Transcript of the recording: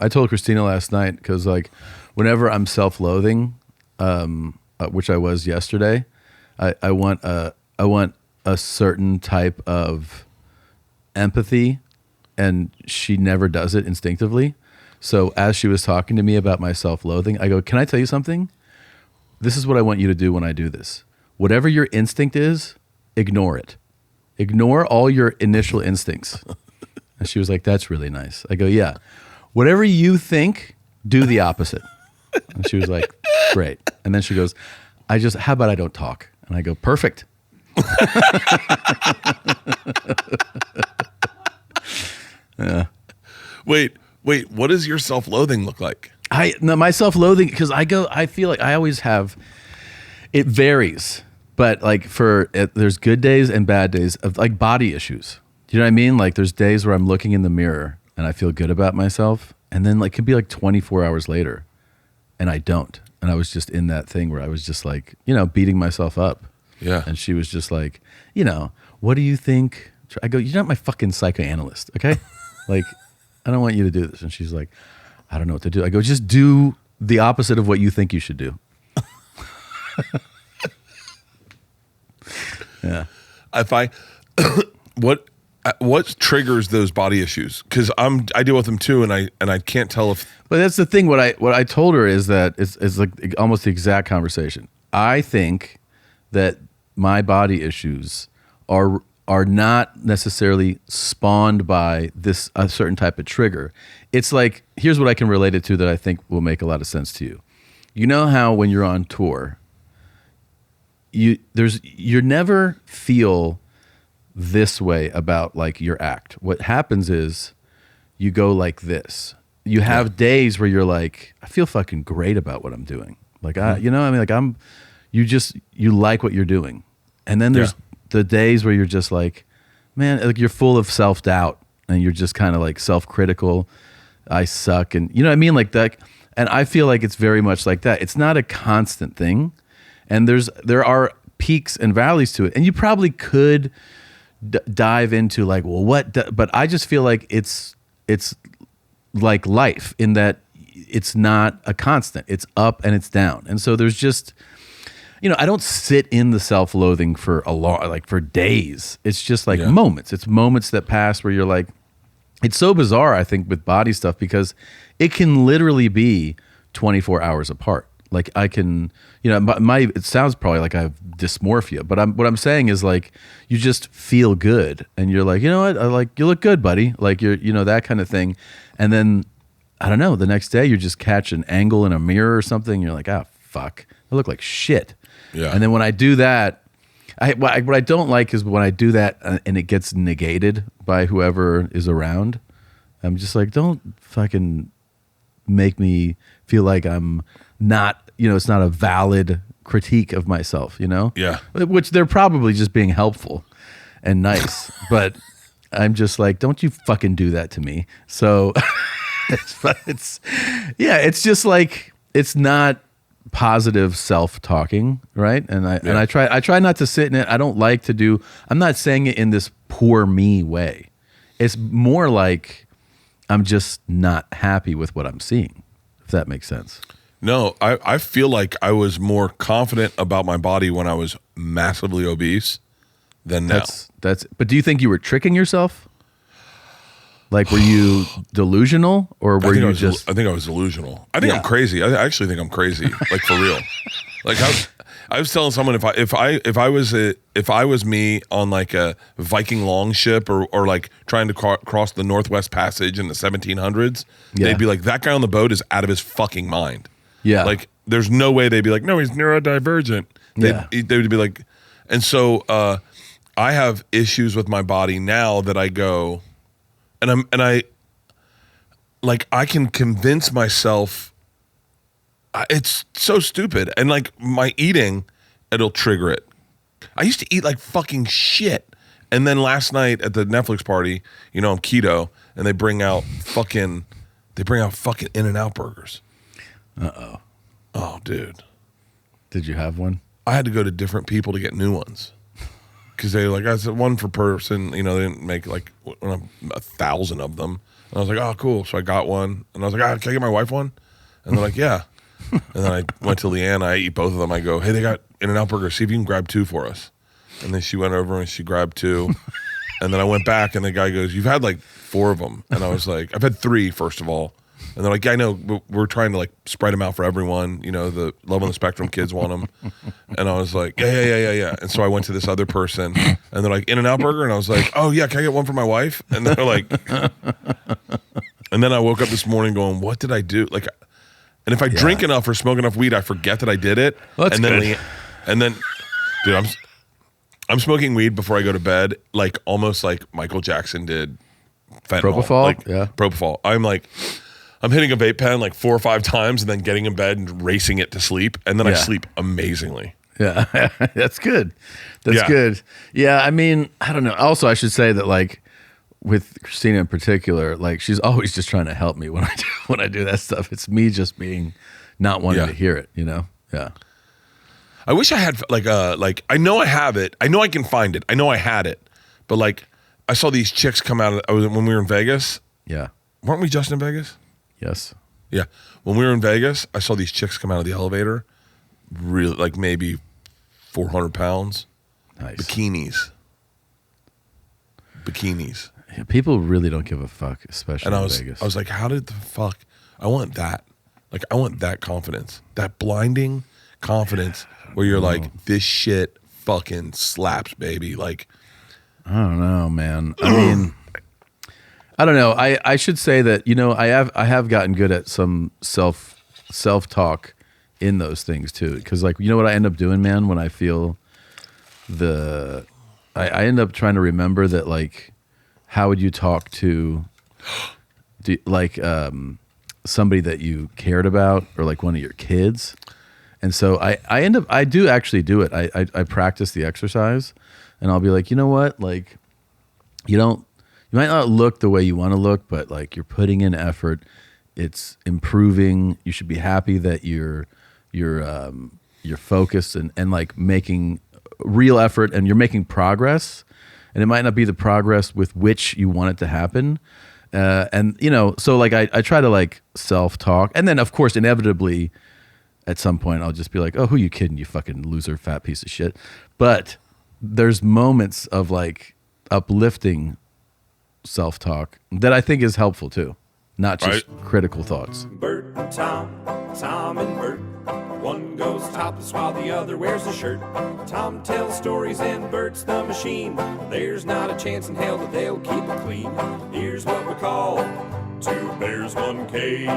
I told Christina last night because like whenever I'm self-loathing, which I was yesterday, I want a certain type of empathy, and she never does it instinctively. So as she was talking to me about my self-loathing, I go, "Can I tell you something? This is what I want you to do when I do this. Whatever your instinct is, ignore it. Ignore all your initial instincts." And she was like, "That's really nice." I go, "Yeah. Whatever you think, do the opposite." And she was like, "Great." And then she goes, how about I don't talk?" And I go, "Perfect." Yeah. Wait, what does your self-loathing look like? My self-loathing, because I feel like I always have, it varies, but like there's good days and bad days of like body issues. Do you know what I mean? Like there's days where I'm looking in the mirror and I feel good about myself, and then like it could be like 24 hours later and I don't. And I was just in that thing where I was just like, beating myself up. Yeah. And she was just like, "What do you think?" I go, "You're not my fucking psychoanalyst, okay? Like, I don't want you to do this." And she's like, "I don't know what to do." I go, "Just do the opposite of what you think you should do." Yeah. What triggers those body issues? Because I deal with them too, and I can't tell if. But that's the thing. What I told her is that it's like almost the exact conversation. I think that my body issues are not necessarily spawned by a certain type of trigger. It's like, here's what I can relate it to that I think will make a lot of sense to you. You know how when you're on tour, you never feel this way about like your act. What happens is you go like this. You have days where you're like, I feel fucking great about what I'm doing. Like you like what you're doing. And then there's the days where you're just like, man, like you're full of self-doubt and you're just kind of like self-critical. I suck. And you know what I mean? Like that. And I feel like it's very much like that. It's not a constant thing. And there are peaks and valleys to it. And you probably could dive into like, well, but I just feel like it's like life in that it's not a constant. It's up and it's down. And so there's just, I don't sit in the self-loathing for for days. It's just like moments. It's moments that pass where you're like, it's so bizarre, I think, with body stuff, because it can literally be 24 hours apart. Like I can, it sounds probably like I have dysmorphia, but what I'm saying is like, you just feel good and you're like, you know what? You look good, buddy. Like you're, that kind of thing. And then I don't know, the next day you just catch an angle in a mirror or something. You're like, oh, fuck, I look like shit. Yeah. And then when I do that, what I don't like is when I do that and it gets negated by whoever is around. I'm just like, don't fucking make me feel like I'm not, it's not a valid critique of myself, Yeah. Which they're probably just being helpful and nice, but I'm just like, don't you fucking do that to me. So it's just like, it's not positive self-talking, right? And I try not to sit in it. I don't like to do, I'm not saying it in this poor me way. It's more like I'm just not happy with what I'm seeing, if that makes sense. No, I feel like I was more confident about my body when I was massively obese than now. But do you think you were tricking yourself? Like, were you delusional, or were you just? I think I was delusional. I think I'm crazy. I actually think I'm crazy, like for real. Like I was telling someone, if I was me on like a Viking longship or like trying to cross the Northwest Passage in the 1700s, they'd be like, that guy on the boat is out of his fucking mind. Yeah, like there's no way they'd be like, no, he's neurodivergent. They would be like, and so I have issues with my body now that I go. And I can convince myself it's so stupid. And like my eating, it'll trigger it. I used to eat like fucking shit. And then last night at the Netflix party, I'm keto, and they bring out fucking In-N-Out burgers. Uh-oh. Oh, dude. Did you have one? I had to go to different people to get new ones. Because they I said one per person, they didn't make like 1,000 of them. I was like, oh, cool. So I got one. And I was like, can I get my wife one? And they're like, yeah. And then I went to Leanne. I ate both of them. I go, hey, they got In-N-Out Burger. See if you can grab 2 for us. And then she went over and she grabbed 2. And then I went back and the guy goes, you've had like 4 of them. And I was like, I've had 3, first of all. And they're like, yeah, I know, but we're trying to like spread them out for everyone. You know, the Love on the Spectrum kids want them. And I was like, yeah. And so I went to this other person and they're like, In-N-Out Burger? And I was like, oh yeah, can I get one for my wife? And they're like, and then I woke up this morning going, what did I do? Like, and if I drink enough or smoke enough weed, I forget that I did it. Well, that's good. And then, dude, I'm smoking weed before I go to bed, like almost like Michael Jackson did fentanyl. Propofol? Like, yeah. Propofol. I'm hitting a vape pen like 4 or 5 times and then getting in bed and racing it to sleep. And then I sleep amazingly. Yeah. That's good. That's good. Yeah. I mean, I don't know. Also, I should say that like with Christina in particular, like she's always just trying to help me when I do that stuff. It's me just being not wanting to hear it, you know? Yeah. I wish I had like I know I have it. I know I can find it. I know I had it. But like I saw these chicks come out when we were in Vegas. Yeah. Weren't we just in Vegas? Yes. Yeah. When we were in Vegas, I saw these chicks come out of the elevator, really like maybe 400 pounds. Nice. Bikinis. Yeah, people really don't give a fuck, especially in Vegas. I was like, how did the fuck? I want that. Like, I want that confidence. That blinding confidence where you're like, this shit fucking slaps, baby. Like, I don't know, man. I mean, I don't know. I should say that, you know, I have gotten good at some self-talk in those things too. Because like, you know what I end up doing, man, when I feel I end up trying to remember that like, how would you talk to somebody that you cared about or like one of your kids? And so I do actually do it. I practice the exercise and I'll be like, you know what? Like, you might not look the way you want to look, but like you're putting in effort. It's improving. You should be happy that you're focused and like making real effort and you're making progress. And it might not be the progress with which you want it to happen. And you know, so like I try to like self-talk. And then of course, inevitably at some point I'll just be like, oh, who you kidding, you fucking loser, fat piece of shit. But there's moments of like uplifting self-talk that I think is helpful too. Not just critical thoughts. Bert and Tom and Bert. One goes topless while the other wears a shirt. Tom tells stories and Bert's the machine. There's not a chance in hell that they'll keep it clean. Here's what we call 2 bears, 1 cave.